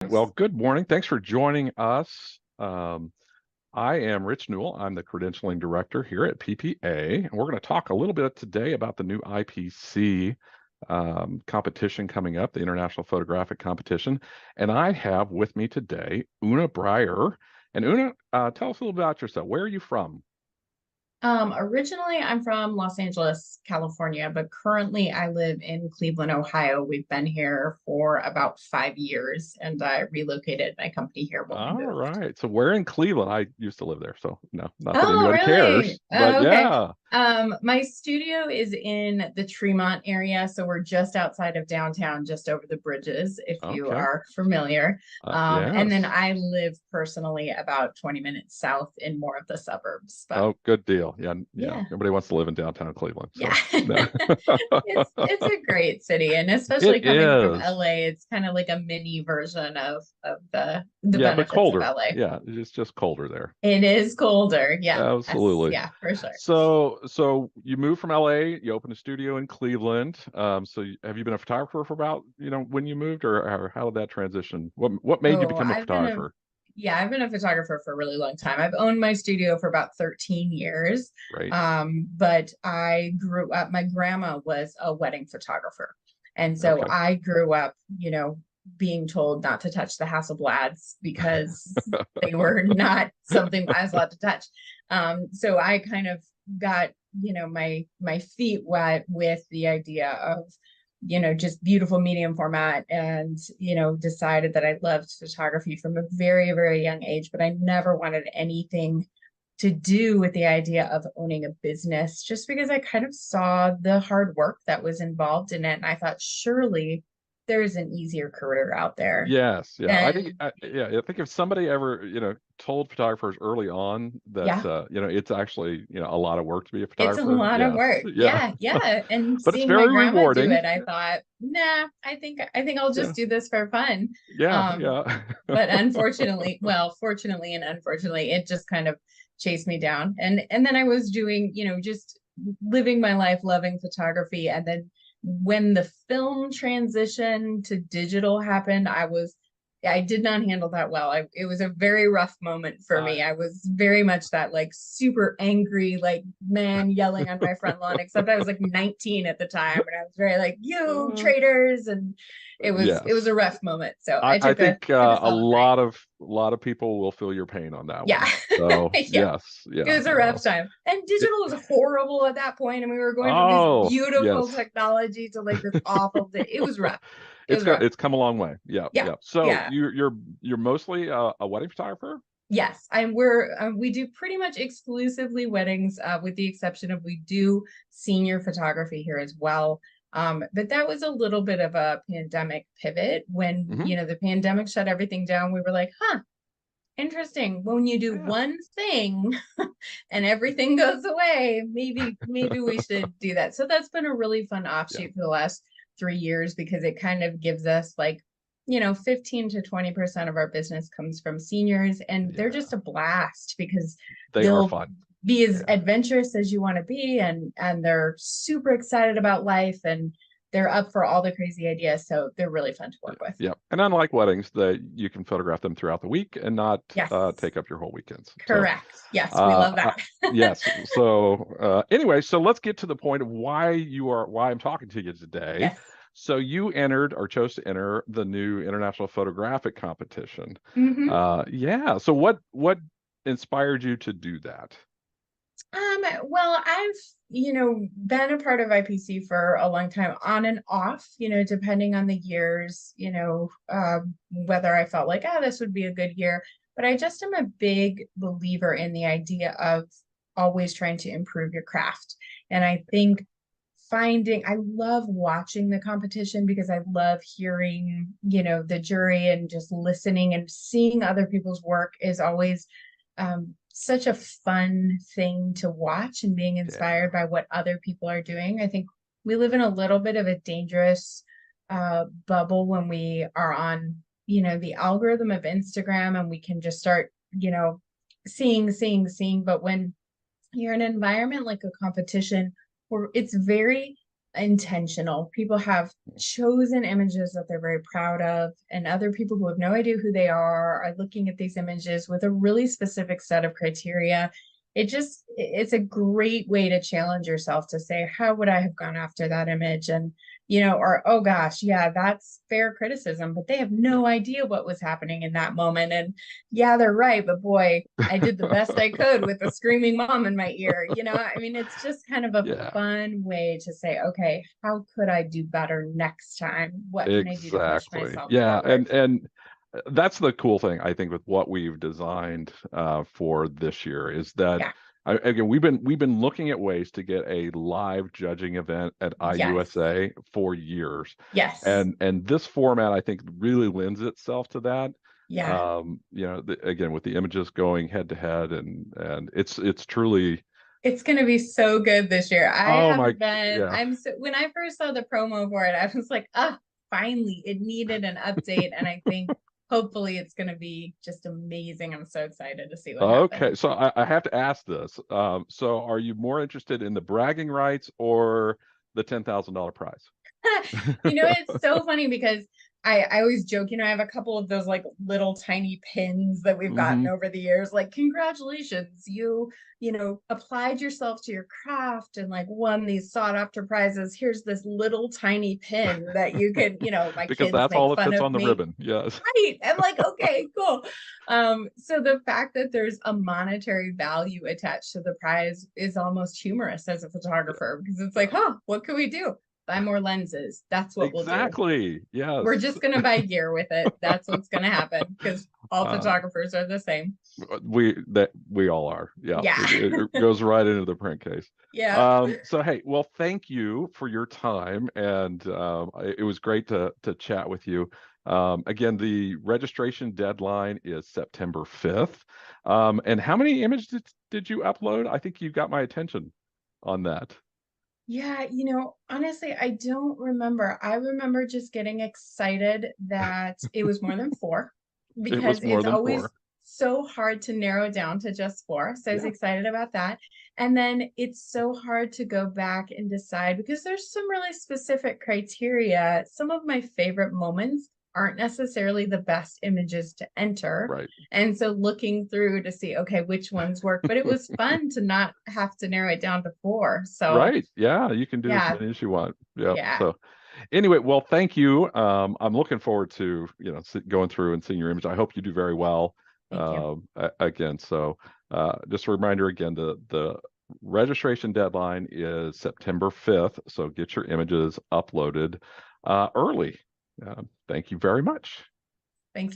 Well, good morning. Thanks for joining us. I am Rich Newell. I'm the credentialing director here at PPA, and we're going to talk a little bit today about the new IPC competition coming up, the International Photographic Competition. And I have with me today Una Breyer. And Una, tell us a little about yourself. Where are you from? Originally, I'm from Los Angeles, California, but currently I live in Cleveland, Ohio. We've been here for about 5 years, and I relocated my company here when we All moved. right. So where in Cleveland? I used to live there, so no, not that Oh, anybody really? cares, but Oh, okay. yeah. My studio is in the Tremont area, so we're just outside of downtown, just over the bridges, if you Okay. are familiar. And then Yes. I live personally about 20 minutes south in more of the suburbs, but Oh, good deal. Yeah, yeah. yeah. Nobody wants to live in downtown Cleveland, Yeah. so no. It's a great city, and It especially coming from is. LA, it's kind of like a mini version of the Yeah, but benefits of colder. LA. Yeah, it's just colder there. It is colder. Yes, Absolutely. yeah, for sure. So you moved from LA, you opened a studio in Cleveland. Have you been a photographer for about, when you moved, or how did that transition? What made you Oh, become a photographer? I've been a photographer for a really long time. I've owned my studio for about 13 years. Right. But I grew up, my grandma was a wedding photographer. And so Okay. I grew up, being told not to touch the Hasselblads because they were not something I was allowed to touch. So I kind of got, my feet wet with the idea of just beautiful medium format, and decided that I loved photography from a very, very young age, but I never wanted anything to do with the idea of owning a business, just because I kind of saw the hard work that was involved in it. And I thought, surely there's an easier career out there Yes, yeah. than, I think if somebody ever, told photographers early on that, yeah, it's actually, a lot of work to be a it's a photographer. lot of Yes, work. yeah. Yeah, yeah. And But it's seeing my very grandma do rewarding. it, I thought, nah, I think I'll Yeah, just do this for fun. yeah, Um, yeah. but unfortunately, well, fortunately and unfortunately, it just kind of chased me down. And then I was doing, just living my life, loving photography. And then when the film transition to digital happened, I did not handle that well. It was a very rough moment for I me. I was very much that like super angry, like man yelling on my front lawn, except I was like 19 at the time. And I was very like, you uh, traitors. And it was yes. a rough moment. So I think took a a solid break. lot of people will feel your pain on that Yeah. one. So Yeah. yes, It yeah. was a rough time. And It, digital was horrible at that point, and we were going from this oh beautiful yes. technology to like this awful thing. It was rough. It was rough. It's come a long way. Yeah, Yeah. yeah. So Yeah. you're mostly a wedding photographer? Yes, we do pretty much exclusively weddings, with the exception of we do senior photography here as well. But that was a little bit of a pandemic pivot when, Hmm. the pandemic shut everything down. We were like, huh, interesting. When you do Yeah, one thing and everything goes away, maybe we should do that. So that's been a really fun yeah, offshoot for the last 3 years, because it kind of gives us like, 15 to 20% of our business comes from seniors, and they're just yeah. a blast because They are they'll fun. be as Yeah, adventurous as you want to be, and they're super excited about life, and they're up for all the crazy ideas. So they're really fun to yeah, work with. yeah. And unlike weddings, that you can photograph them throughout the week and not Yes, take up your whole weekends. So correct. Yes, we Uh, love uh, that. yes. Anyway, so let's get to the point of why I'm talking to you today. Yes. So you entered or chose to enter the new International Photographic Competition. Hmm. Yeah. So what inspired you to do that? Well, I've, been a part of IPC for a long time, on and off, depending on the years, whether I felt like, this would be a good year. But I just am a big believer in the idea of always trying to improve your craft. And I think I love watching the competition because I love hearing, the jury, and just listening and seeing other people's work is always, such a fun thing to watch, and being Yeah. inspired by what other people are doing. I think we live in a little bit of a dangerous, bubble when we are on, the algorithm of Instagram, and we can just start, seeing. But when you're in an environment like a competition where it's very intentional. People have chosen images that they're very proud of, and other people who have no idea who they are looking at these images with a really specific set of criteria. It's a great way to challenge yourself to say, how would I have gone after that image? And, or, oh gosh, yeah, that's fair criticism, but they have no idea what was happening in that moment. And yeah, they're right, but boy, I did the best I could with a screaming mom in my ear. I mean, it's just kind of a Yeah, fun way to say, okay, how could I do better next time? What can I do to push exactly. myself Yeah, forward? and that's the cool thing I think with what we've designed for this year is that Yeah. again we've been looking at ways to get a live judging event at Yes. IUSA for years, Yes. and this format I think really lends itself to that. Yeah. Again with the images going head to head, and it's truly, It's going to be so good this year. I oh my, haven't been, yeah, when I first saw the promo for it, I was like, ah, finally, it needed an update. And I think hopefully it's going to be just amazing. I'm so excited to see what okay. happens. So I have to ask this. So are you more interested in the bragging rights or the $10,000 prize? It's so funny because I always joke, I have a couple of those like little tiny pins that we've gotten Hmm. over the years, like, congratulations, applied yourself to your craft and like won these sought after prizes. Here's this little tiny pin that you could, my Because kids that's make all that fun fits of on the me. ribbon. Yes. Right. I'm like, okay, cool. So the fact that there's a monetary value attached to the prize is almost humorous as a photographer because it's like, huh, what can we do? Buy more lenses. That's what we'll do. Exactly. We're Yes. just gonna buy gear with it. That's what's gonna happen because all Uh, photographers are the same. we all are. Yeah. Yeah. It goes right into the print case. Yeah. So hey, well, thank you for your time, and it was great to chat with you. Again, the registration deadline is September 5th. And how many images did you upload? I think you got my attention on that. Yeah, honestly, I don't remember. I remember just getting excited that it was more than four It was because more it's than always four. so hard to narrow down to just four. So I was Yeah. excited about that. And then it's so hard to go back and decide because there's some really specific criteria. Some of my favorite moments aren't necessarily the best images to enter. Right. And so looking through to see, okay, which ones work. But it was fun to not have to narrow it down to four. So Right. Yeah, you can do as yeah, many as you want. Yeah. yeah. So anyway, well, thank you. I'm looking forward to, going through and seeing your image. I hope you do very well. Thank you. Again, so just a reminder again, the registration deadline is September 5th. So get your images uploaded early. Thank you very much. Thanks.